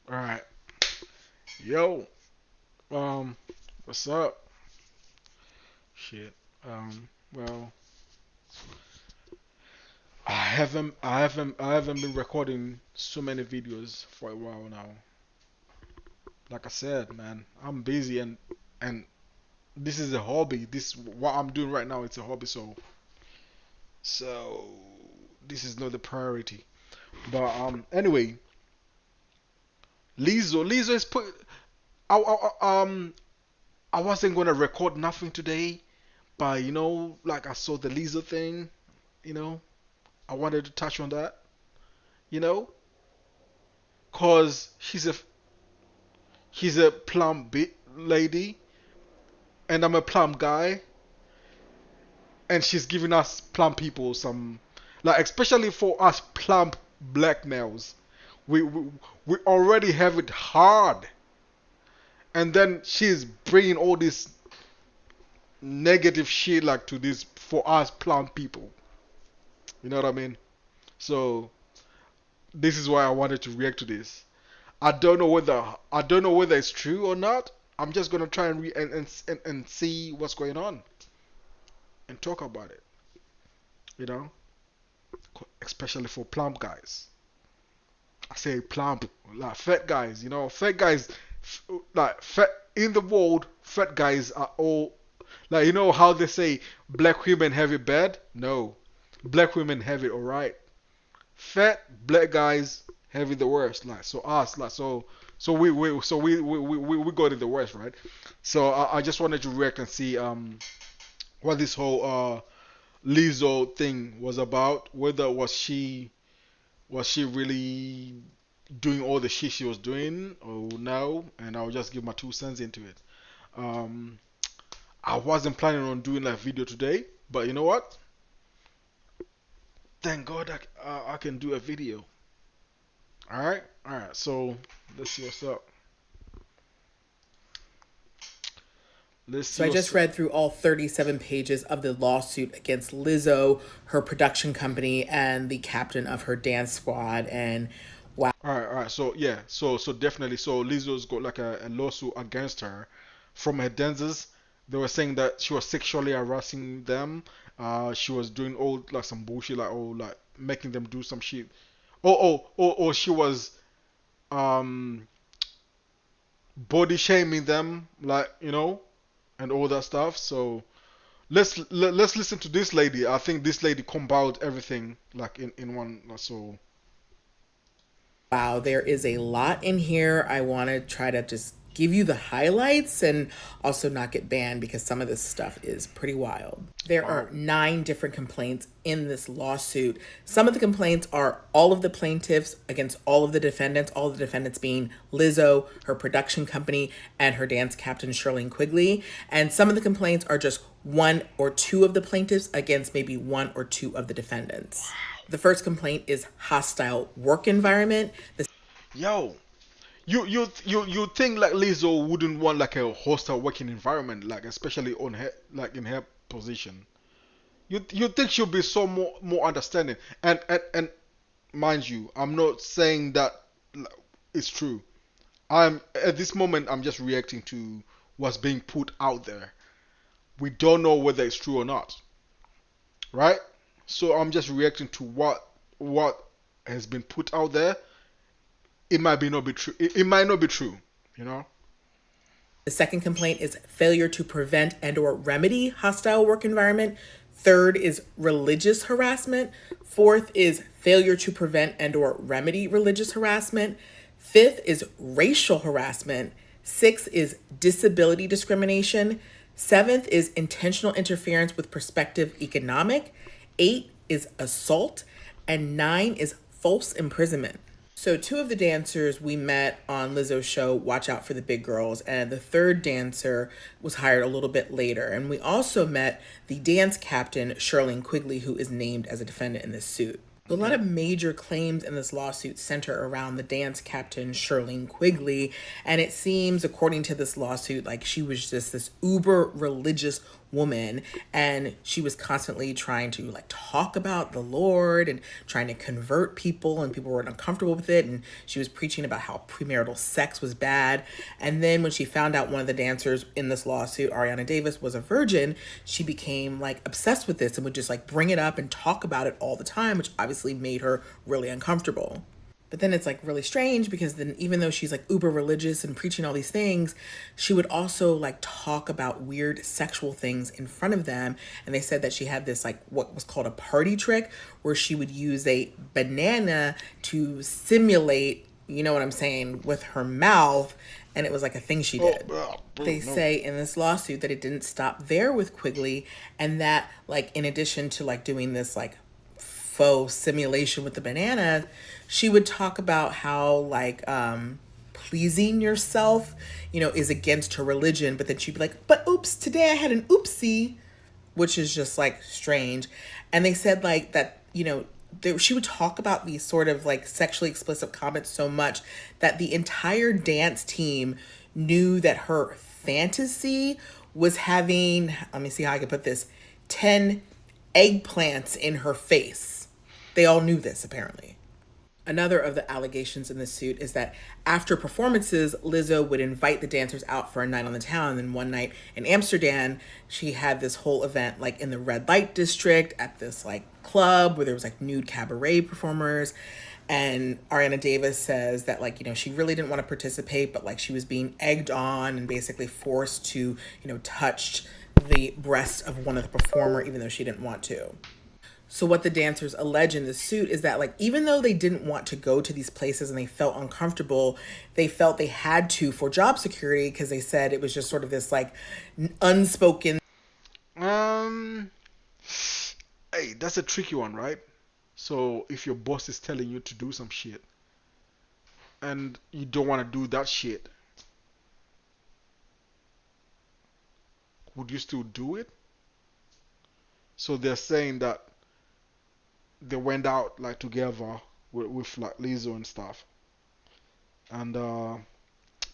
All right, yo, um, what's up? Shit. Well, I haven't been recording so many videos for a while now. Like I said, man, I'm busy and this is a hobby. This what I'm doing right now. It's a hobby, so this is not the priority. But anyway, Lizzo is put. I wasn't gonna record nothing today, but like I saw the Lizzo thing. You know, I wanted to touch on that. You know, cause she's a plump bit lady, and I'm a plump guy, and she's giving us plump people some, like especially for us plump black males, we already have it hard, and then she's bringing all this negative shit like to this for us plump people. You know what I mean? So this is why I wanted to react to this. I don't know whether it's true or not. I'm just gonna try and and see what's going on and talk about it. You know, especially for plump guys. I say plump, like fat guys. Fat guys, like fat in the world. Fat guys are all like how they say black women have it bad. No, black women have it alright. Fat black guys have it the worst. Like so us, like so we got it the worst, right? So I just wanted to react and see what this whole Lizzo thing was about. Whether was she really doing all the shit she was doing or no? And I'll just give my 2 cents into it. Um, I wasn't planning on doing that video today, but you know what? Thank God I can do a video. All right. So let's see what's up. Let's So see I what's just up. read through all 37 pages of the lawsuit against Lizzo, her production company, and the captain of her dance squad. And wow, All right. So yeah, so definitely. So Lizzo's got like a lawsuit against her from her dancers. They were saying that she was sexually harassing them. She was doing all like some bullshit, like like making them do some shit. Or she was um body shaming them, like and all that stuff. So let's listen to this lady. I think this lady compiled everything like in one. So wow, there is a lot in here. I want to try to just give you the highlights and also not get banned because some of this stuff is pretty wild. There are wow. 9 different complaints in this lawsuit. Some of the complaints are all of the plaintiffs against all of the defendants being Lizzo, her production company, and her dance captain, Shirley Quigley. And some of the complaints are just one or two of the plaintiffs against maybe one or two of the defendants. The first complaint is hostile work environment. The Yo, you think like Lizzo wouldn't want like a hostile working environment, like especially on her like in her position. You think she'll be so more understanding, and mind you, I'm not saying that like, it's true. I'm at this moment I'm just reacting to what's being put out there. We don't know whether it's true or not, right? So I'm just reacting to what has been put out there. It might be not be true. It might not be true, you know. second complaint is failure to prevent and or remedy hostile work environment. Third is religious harassment. Fourth is failure to prevent and or remedy religious harassment. Fifth is racial harassment. Sixth is disability discrimination. Seventh is intentional interference with prospective economic. Eight is assault. And nine is false imprisonment. So, two of the dancers we met on Lizzo's show, Watch Out for the Big Girls, and the third dancer was hired a little bit later. And we also met the dance captain, Shirley Quigley, who is named as a defendant in this suit. A lot Okay. of major claims in this lawsuit center around the dance captain, Shirley Quigley. And it seems, according to this lawsuit, like she was just this uber religious woman, and she was constantly trying to like talk about the Lord and trying to convert people, and people were uncomfortable with it, and she was preaching about how premarital sex was bad. And then when she found out one of the dancers in this lawsuit, Ariana Davis, was a virgin, she became like obsessed with this and would just like bring it up and talk about it all the time, which obviously made her really uncomfortable. But then it's like really strange because then even though she's like uber religious and preaching all these things, she would also like talk about weird sexual things in front of them. And they said that she had this like what was called a party trick where she would use a banana to simulate, you know what I'm saying, with her mouth. And it was like a thing she did. They No. say in this lawsuit that it didn't stop there with Quigley, and that like in addition to like doing this like faux simulation with the banana, she would talk about how like pleasing yourself, you know, is against her religion, but then she'd be like, but oops, today I had an oopsie, which is just like strange. And they said like that, you know, she would talk about these sort of like sexually explicit comments so much that the entire dance team knew that her fantasy was having, let me see how I can put this, 10 eggplants in her face. They all knew this apparently. Another of the allegations in the suit is that after performances, Lizzo would invite the dancers out for a night on the town. And then one night in Amsterdam, she had this whole event like in the red light district at this like club where there was like nude cabaret performers. And Ariana Davis says that like, you know, she really didn't want to participate, but like she was being egged on and basically forced to, you know, touch the breast of one of the performer, even though she didn't want to. So what the dancers allege in the suit is that like even though they didn't want to go to these places and they felt uncomfortable, they felt they had to for job security because they said it was just sort of this like unspoken. Um, hey, that's a tricky one, right? So if your boss is telling you to do some shit and you don't want to do that shit, would you still do it? So they're saying that they went out like together with like Lizzo and stuff, and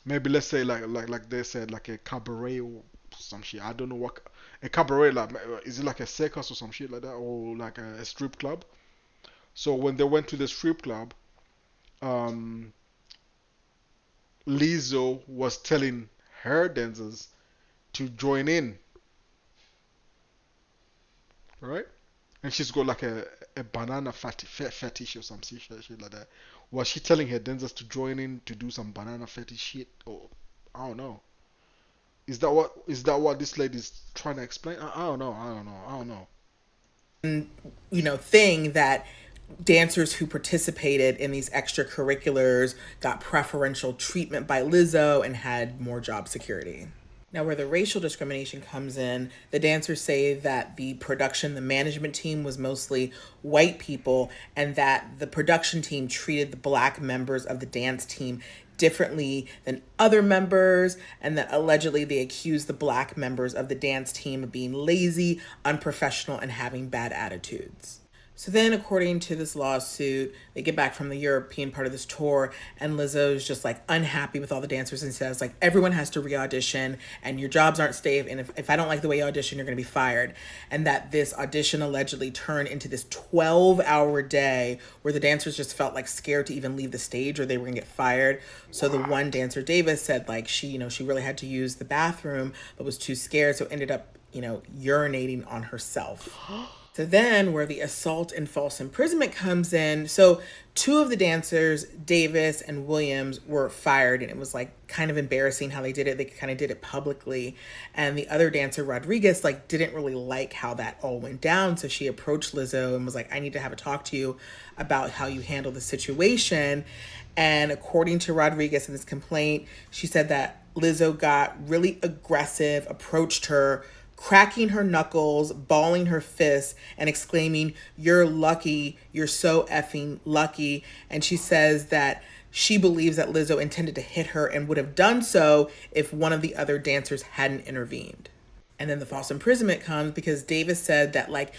maybe let's say like they said like a cabaret or some shit. I don't know what a cabaret like is it like a circus or some shit like that or like a strip club. So when they went to the strip club, um, Lizzo was telling her dancers to join in, right? And she's got like a banana fetish or some shit like that. Was she telling her dancers to join in to do some banana fetish shit? Or I don't know. Is that what this lady's trying to explain? I don't know. I don't know. I don't know. You know, thing that dancers who participated in these extracurriculars got preferential treatment by Lizzo and had more job security. Now, where the racial discrimination comes in, the dancers say that the production, the management team was mostly white people, and that the production team treated the black members of the dance team differently than other members, and that allegedly they accused the black members of the dance team of being lazy, unprofessional, and having bad attitudes. So then, according to this lawsuit, they get back from the European part of this tour, and Lizzo's just like unhappy with all the dancers and says like everyone has to re-audition, and your jobs aren't safe, and if I don't like the way you audition, you're going to be fired. And that this audition allegedly turned into this 12-hour day where the dancers just felt like scared to even leave the stage or they were going to get fired. So the one dancer, Davis, said like she, you know, she really had to use the bathroom but was too scared, so ended up, you know, urinating on herself. So then where the assault and false imprisonment comes in, so two of the dancers, Davis and Williams, were fired, and it was like kind of embarrassing how they did it. They kind of did it publicly. And the other dancer, Rodriguez, like didn't really like how that all went down. So she approached Lizzo and was like, I need to have a talk to you about how you handle the situation. And according to Rodriguez in this complaint, she said that Lizzo got really aggressive, approached her, cracking her knuckles, balling her fists, and exclaiming, "You're lucky, you're so effing lucky." And she says that she believes that Lizzo intended to hit her and would have done so if one of the other dancers hadn't intervened. And then the false imprisonment comes because Davis said that, like,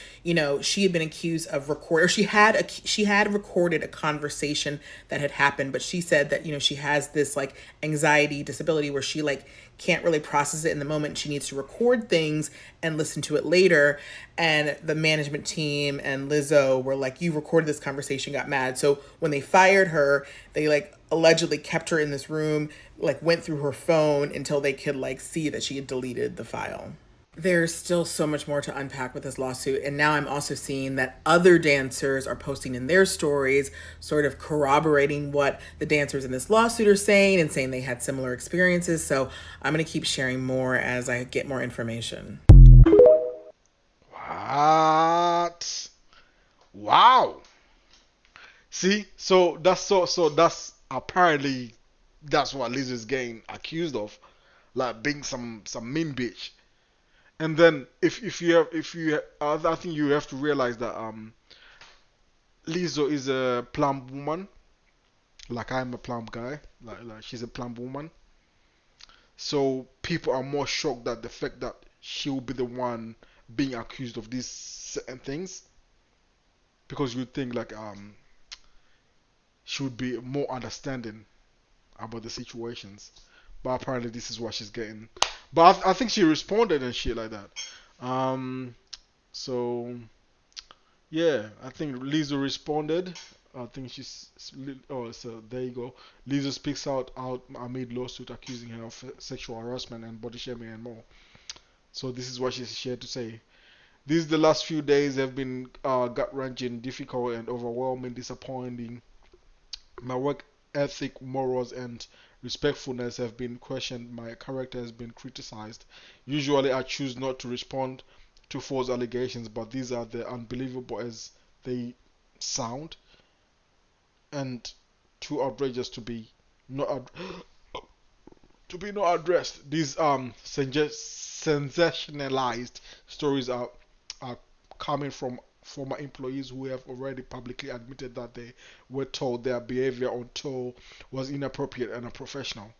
she had been accused of record, or she had recorded a conversation that had happened, but she said that, she has this like anxiety disability where she like can't really process it in the moment. She needs to record things and listen to it later. And the management team and Lizzo were like, "You recorded this conversation," got mad. So when they fired her, they like allegedly kept her in this room, like went through her phone until they could like see that she had deleted the file. There's still so much more to unpack with this lawsuit. And now I'm also seeing that other dancers are posting in their stories, sort of corroborating what the dancers in this lawsuit are saying and saying they had similar experiences. So I'm going to keep sharing more as I get more information. What? Wow. See, so that's apparently that's what Liz is getting accused of, like being some mean bitch. And then I think you have to realize that Lizzo is a plump woman, like I'm a plump guy, like she's a plump woman. So people are more shocked at the fact that she will be the one being accused of these certain things, because you think like she would be more understanding about the situations. But apparently this is what she's getting. But I think she responded and shit like that. Um, so yeah, I think Lizzo responded. I think oh, so there you go. Lizzo speaks out amid lawsuit accusing her of sexual harassment and body shaming and more. So this is what she had to say. These the last few days have been gut-wrenching, difficult, and overwhelming, disappointing. My work ethic, morals, and respectfulness have been questioned. My character has been criticized. Usually, I choose not to respond to false allegations, but these are the unbelievable as they sound and too outrageous to be not not addressed. These sensationalized stories are coming from former employees who have already publicly admitted that they were told their behavior on tour was inappropriate and unprofessional.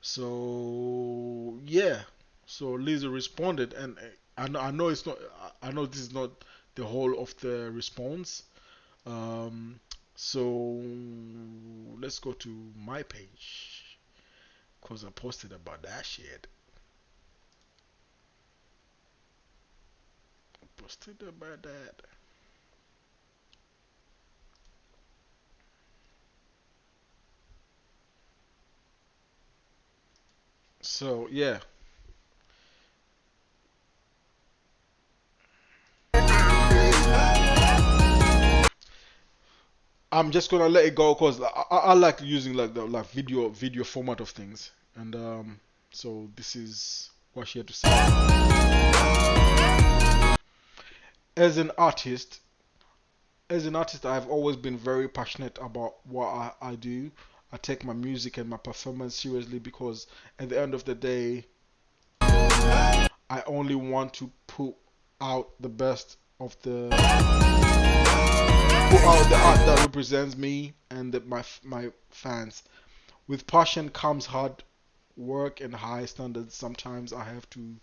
So yeah, so Lisa responded, and I know it's not. I know this is not the whole of the response. Um, so let's go to my page because I posted about that shit. Posted about that. So yeah, I'm just gonna let it go because I like using like the like video format of things, and so this is what she had to say. As an artist, I've always been very passionate about what I do. I take my music and my performance seriously because at the end of the day, I only want to out the best of the put out the art that represents me and my fans. With passion comes hard work and high standards. Sometimes I have to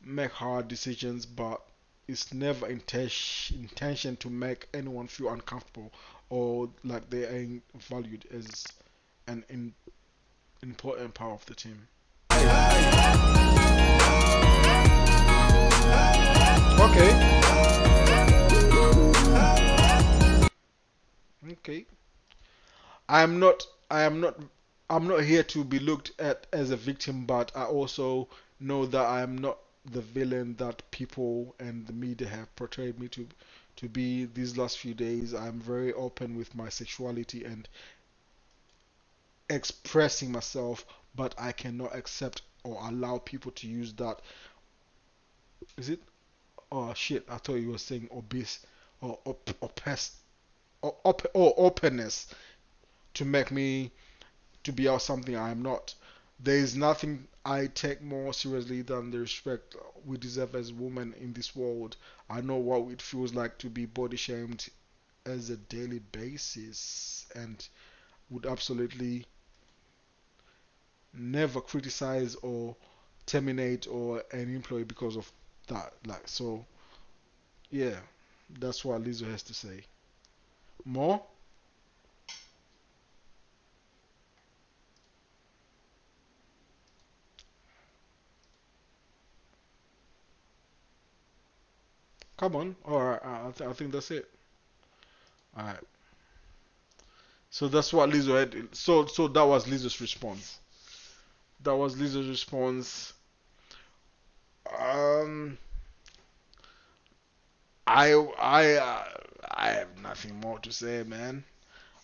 make hard decisions, but it's never intention to make anyone feel uncomfortable or like they ain't valued as an important part of the team. Okay, okay. I am not. I am not. I'm not here to be looked at as a victim, but I also know that I am not the villain that people and the media have portrayed me to be these last few days. I'm very open with my sexuality and expressing myself, but I cannot accept or allow people to use that. Is it? Oh shit! I thought you were saying obese or openness to make me to be out something I am not. There is nothing I take more seriously than the respect we deserve as women in this world. I know what it feels like to be body shamed as a daily basis and would absolutely never criticize or terminate or an employee because of that. Like so, yeah, that's what Lizzo has to say. More? Come on. All right, I think that's it. All right. So that's what Lizzo had. So that was Lizzo's response. That was Lizzo's response. Um, I have nothing more to say, man.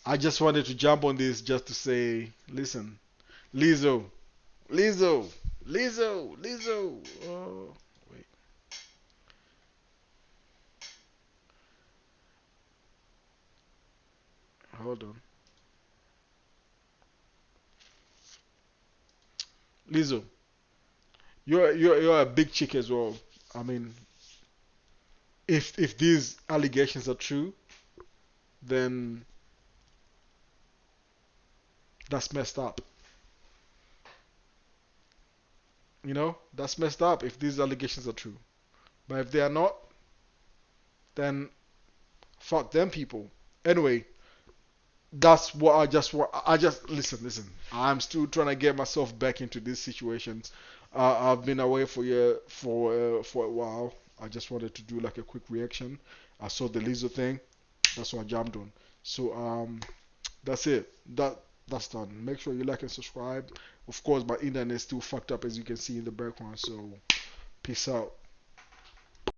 I just wanted to jump on this just to say, listen, Lizzo, Lizzo, Lizzo. Oh, wait, hold on, Lizzo. You're a big chick as well. I mean, if these allegations are true, then that's messed up. That's messed up if these allegations are true. But if they are not, then fuck them people. Anyway, that's what I just listen. I'm still trying to get myself back into this situation. I've been away for a while. I just wanted to do like a quick reaction. I saw the Lizzo thing. That's what I jumped on. So that's it. That's done. Make sure you like and subscribe. Of course, my internet is still fucked up as you can see in the background. So peace out.